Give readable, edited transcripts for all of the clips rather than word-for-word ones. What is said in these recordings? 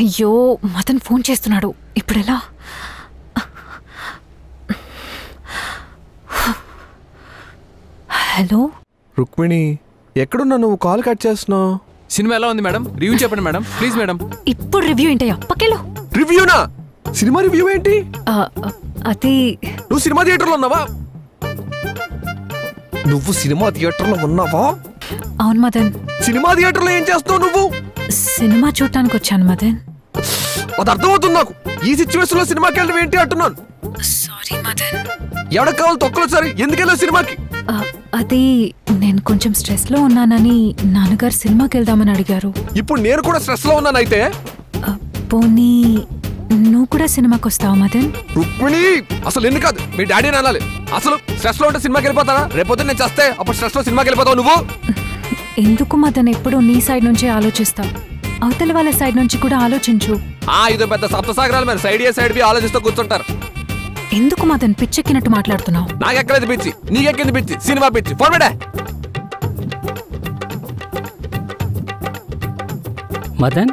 అయ్యో మదన్ ఫోన్ చేస్తున్నాడు ఇప్పుడెలా? హలో రుక్మిణి, ఎక్కడున్నా నువ్వు? కాల్ కట్ చేస్తున్నావు. సినిమా ఎలా ఉంది మేడం? రివ్యూ చెప్పండి మేడం, ప్లీజ్ మేడం. ఇప్పుడు రివ్యూ ఏంటయ్యా? పక్కెళ్ళు. రివ్యూనా? సినిమా రివ్యూ ఏంటి? అది నువ్వు సినిమా థియేటర్లో ఉన్నావా? నువ్వు సినిమా థియేటర్లో ఉన్నావా? అవును మదన్. సినిమా థియేటర్లో ఏం చేస్తావు నువ్వు? సినిమా చూడటానికి వచ్చాను మదన్. అది అర్థమవుతుంది నాకు. ఈ సిచ్యువేషన్ లో సినిమాకి వెళ్ళడం ఏంటి అంటున్నాను. సారీ మదన్. ఎవరికి కావాలి తొక్కలో సరే, ఎందుకు వెళ్ళావు సినిమాకి? అది నేను కొంచెం స్ట్రెస్ లో ఉన్నానని నాన్నగారు సినిమాకి వెళ్దామని అడిగారు. ఇప్పుడు నేను కూడా స్ట్రెస్ లో ఉన్నాను. అయితే పోనీ నువ్వు కూడా సినిమాకి వస్తావా మదన్? రుక్మిణి, అసలు ఎన్ని కాదు మీ డాడీ అనాలి. అసలు స్ట్రెస్ లో ఉంటే సినిమాకి వెళ్ళిపోతానా? రేపొద్దు నేను చేస్తే అప్పుడు స్ట్రెస్ లో సినిమాకి వెళ్ళిపోతావు నువ్వు. ఎందుకు మదన్ ఎప్పుడు నీ సైడ్ నుంచే ఆలోచిస్తావు? అవతల వాళ్ళ సైడ్ నుంచి కూడా ఆలోచించు. ఇదో పెద్ద సప్తసాగరాలు మరి సైడ్ ఏ సైడ్ బి ఆలోచిస్తూ కూర్చుంటారు. ఎందుకు మదన్ పిచ్చెక్కినట్టు మాట్లాడుతున్నావు? నాకెక్కలేదు పిచ్చి, నీకెక్కింది పిచ్చి. సినిమా పిచ్చి. ఫోర్మేడా మదన్,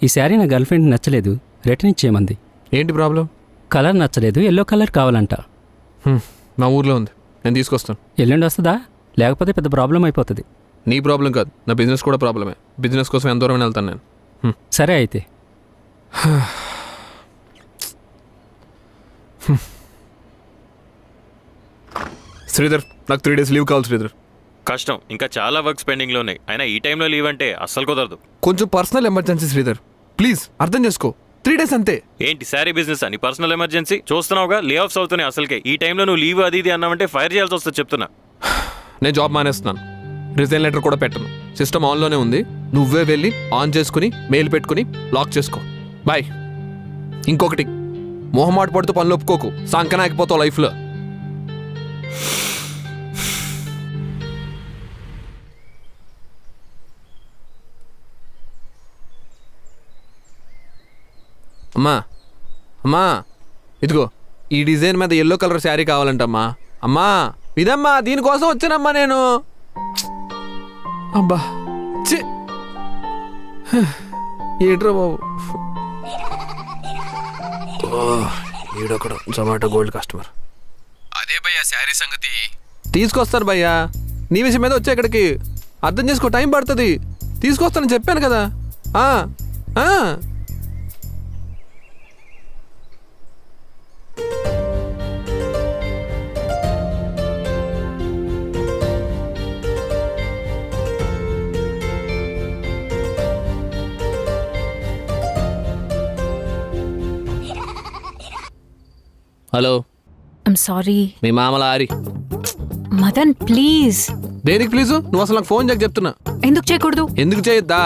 ఈ శారీ నా గర్ల్ ఫ్రెండ్ నచ్చలేదు, రిటర్న్ ఇచ్చేయమంది. ఏంటి ప్రాబ్లం? కలర్ నచ్చలేదు, ఎల్లో కలర్ కావాలంట. నా ఊర్లో ఉంది, నేను తీసుకొస్తాను. ఎల్లుండి వస్తుందా? లేకపోతే పెద్ద ప్రాబ్లం అయిపోతుంది. నీ ప్రాబ్లం కాదు, నా బిజినెస్ కూడా ప్రాబ్లమే. బిజినెస్ కోసం ఎంత దూరం వెళ్తాను నేను. సరే అయితే. శ్రీధర్, నాకు 3 days లీవ్ కావాలి శ్రీధర్. కష్టం, ఇంకా చాలా వర్క్స్ పెండింగ్లో ఉన్నాయి. అయినా ఈ టైంలో లీవ్ అంటే అస్సలు కుదరదు. కొంచెం పర్సనల్ ఎమర్జెన్సీ శ్రీధర్, ప్లీజ్ అర్థం చేసుకో. 3 days అంతే. ఏంటి శారీ బిజినెస్ అని పర్సనల్ ఎమర్జెన్సీ? చూస్తున్నావుగా లే ఆఫ్స్ అవుతున్నాయి. అసలుకే ఈ టైంలో నువ్వు లీవ్ అది ఇది అన్నావంటే ఫైర్ చేయాల్సి వస్తుంది చెప్తున్నా. నేను జాబ్ మానేస్తున్నాను. రిజైన్ లెటర్ కూడా పెట్టను. సిస్టమ్ ఆన్లోనే ఉంది. నువ్వే వెళ్ళి ఆన్ చేసుకుని మెయిల్ పెట్టుకుని లాక్ చేసుకో. బాయ్. ఇంకొకటి, మొహమాట పడుతూ పనులు ఒప్పుకోకు. సంకనాకపోతావు లైఫ్లో. అమ్మా అమ్మా, ఇదిగో ఈ డిజైన్ మీద ఎల్లో కలర్ శారీ కావాలంటమ్మా. అమ్మా ఇదమ్మా, దీనికోసం వచ్చానమ్మా నేను. అబ్బా చి, ఏంట్రా బాబు. ఈడొకడు జొమాటో గోల్డ్ కస్టమర్. అదే భయ్యా శారీ సంగతి. తీసుకొస్తాను భయ్యా, నీ విషయం మీద వచ్చే ఇక్కడికి. అర్థం చేసుకో, టైం పడుతుంది. తీసుకొస్తానని చెప్పాను కదా. Hello, I'm sorry me మామల aari. Madan please. దేనికి ప్లీజు? నువ్వు అసలు నాకు ఫోన్ చేయక చెప్తున్నా. ఎందుకు చేయకూడదు? ఎందుకు చేయొద్దా?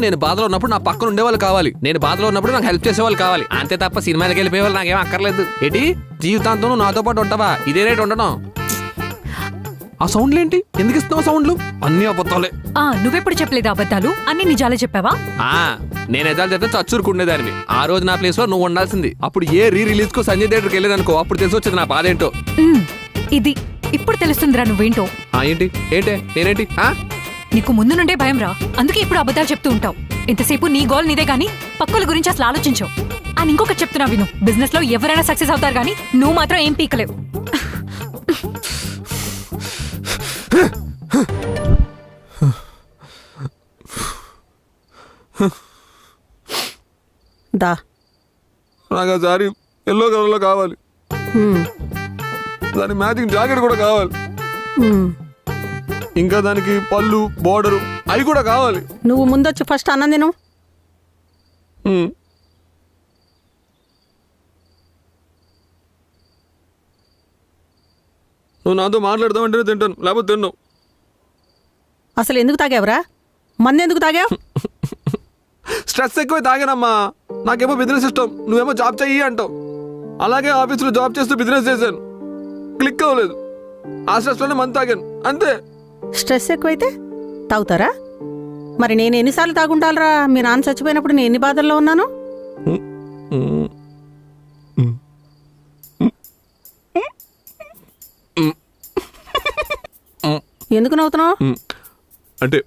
నేను బాధలో ఉన్నప్పుడు నా పక్కన ఉండేవాళ్ళు కావాలి. నేను బాధలో ఉన్నప్పుడు నాకు హెల్ప్ చేసేవాళ్ళు కావాలి. అంతే తప్ప సినిమాలకి వెళ్ళిపోయేవాళ్ళు నాకేం అక్కర్లేదు. ఏంటి జీవితాంతం నువ్వు నాతో పాటు ఉంటావా? ఇదే రేట్ ఉండడం. ఆ సౌండ్లు ఏంటి? ఎందుకు ఇస్తున్నావు సౌండ్లు? అన్ని అబద్ధాలే. నువ్వెప్పుడు చెప్పలేదు అబద్ధాలు? అన్ని నిజాలే చెప్పావా? నేను ఎదాలు చెప్తే చచ్చూరుకుండేదానివి. ఆ రోజు నా ప్లేస్ లో నువ్వు ఉండాల్సింది. అప్పుడు ఏ రిలీజ్ కు సంజయ్ థియేటర్కి వెళ్ళేదనుకో, అప్పుడు తెలిసి వచ్చేది నా బాధ ఏంటో. ఇది ఇప్పుడు తెలుస్తుందిరా నువ్వేంటో. ఏంటి ఏంటే నేనేంటి? నీకు ముందు నుండే భయం రా, అందుకే ఇప్పుడు అబద్ధాలు చెప్తూ ఉంటావు. ఇంతసేపు నీ గోల్ నీదే గానీ పక్కల గురించి అసలు ఆలోచించవు. అని ఇంకొకటి చెప్తున్నా విను, బిజినెస్ లో ఎవరైనా సక్సెస్ అవుతారు గానీ నువ్వు మాత్రం ఏం పీకలేవు. దా, నాకు ఆ సారీ ఎల్లో కలర్లో కావాలి. దాని మ్యాచింగ్ జాకెట్ కూడా కావాలి. ఇంకా దానికి పళ్ళు, బోర్డరు అవి కూడా కావాలి. నువ్వు ముందొచ్చి ఫస్ట్ అన్నం తిను. నువ్వు నాతో మాట్లాడదామంటేనే తింటాను, లేకపోతే తిన్నావు. అసలు ఎందుకు తాగావురా? మంది ఎందుకు తాగావు? స్ట్రెస్ ఎక్కువ తాగానమ్మా. నాకేమో బిజినెస్ ఇష్టం, నువ్వేమో జాబ్ చెయ్యి అంటావు. అలాగే ఆఫీసులో జాబ్ చేస్తూ బిజినెస్ చేశాను, క్లిక్ అవ్వలేదు. ఆ స్ట్రెస్లోనే మందు తాగాను అంతే. స్ట్రెస్ ఎక్కువైతే తాగుతారా? మరి నేను ఎన్నిసార్లు తాగుంటాలరా? మీ నాన్న చచ్చిపోయినప్పుడు నేను ఎన్ని బాధల్లో ఉన్నాను. ఎందుకు నవ్వుతున్నావు? అంటే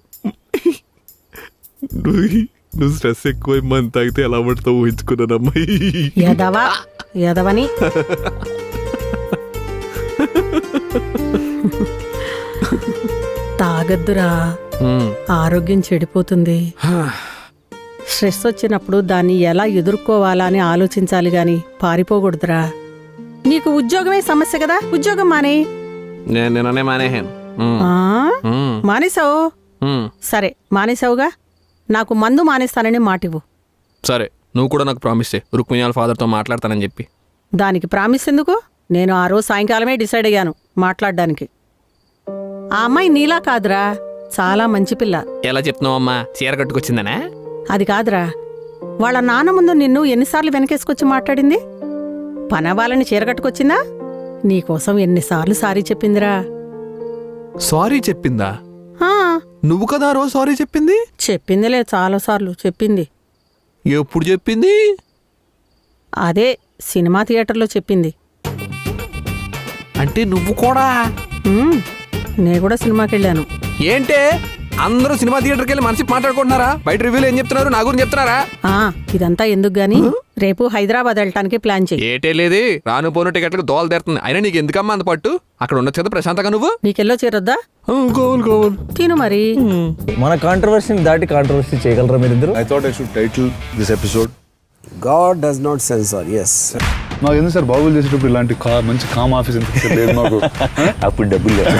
నువ్వు స్ట్రెస్ ఎక్కువ మంత్ తాగితే ఎలా పడతావు ఊహించుకున్నానమ్మా. యదవని తాగద్దురా, ఆరోగ్యం చెడిపోతుంది. స్ట్రెస్ వచ్చినప్పుడు దాన్ని ఎలా ఎదుర్కోవాలా అని ఆలోచించాలి గాని పారిపోకూడదురా. నీకు ఉద్యోగమే సమస్య కదా, ఉద్యోగం మానే. నేను నిన్ననే మానేహాను. మానేసావు? సరే మానేసావుగా, నాకు మందు మానేస్తానని మాటివ్వు. సరే, నువ్వు కూడా నాకు ప్రామిస్ చేయి, రుక్మిణి వాళ్ళ ఫాదర్తో మాట్లాడతానని చెప్పి. దానికి ప్రామిస్ ఎందుకు? నేను ఆ రోజు సాయంకాలమే డిసైడ్ అయ్యాను మాట్లాడడానికి. ఆ అమ్మాయి నీలా కాదురా, చాలా మంచి పిల్ల. ఎలా చెప్తున్నావు అమ్మా, చీర కట్టుకొచ్చిందనే? అది కాదురా, వాళ్ళ నాన్న ముందు నిన్ను ఎన్నిసార్లు వెనకేసుకొచ్చి మాట్లాడింది? పనవాళ్ళని చీరగట్టుకొచ్చిందా? నీకోసం ఎన్నిసార్లు సారీ చెప్పిందిరా. సారీ చెప్పిందా? ఆ, నువ్వు కదా రోజు సారీ చెప్పింది. చెప్పిందిలే, చాలాసార్లు చెప్పింది. ఎప్పుడు చెప్పింది? అదే సినిమా థియేటర్లో చెప్పింది. అంటే నువ్వు కూడా? నేను కూడా సినిమాకి వెళ్ళాను. ఏంటే అందరూ సినిమా థియేటర్కి వెళ్ళి మనసి మాట్లాడుకుంటున్నారా? బయట రివ్యూలు ఏం చెప్తున్నారు, నా గురించి చెప్తున్నారా? ఇదంతా ఎందుకు గాని, రేపు హైదరాబాద్ వెళ్ళటానికి ప్లాన్ చెయ్యి. ఏటే లేది, రాను పోను టికెట్లకు దోల తీరుతుంది. అయినా నీకు ఎందుకమ్మా అంత పట్టు? అక్కడ ఉండొచ్చు కదా ప్రశాంతంగా నువ్వు. నీకెల్లో చేరొద్దా? కావాలి తిను మరి. మన కాంట్రవర్సీని దాటి కాంట్రవర్సీ చేయగలరా మీరిద్దరు? I thought I should title this episode God does not censor. Yes. నాకు ఎందుకు సార్ బాబులు చేసేటప్పుడు ఇలాంటి మంచి కామ్ ఆఫీస్ ఎందుకు సార్ లేదు మాకు. అప్పుడు డబ్బులు లేదు.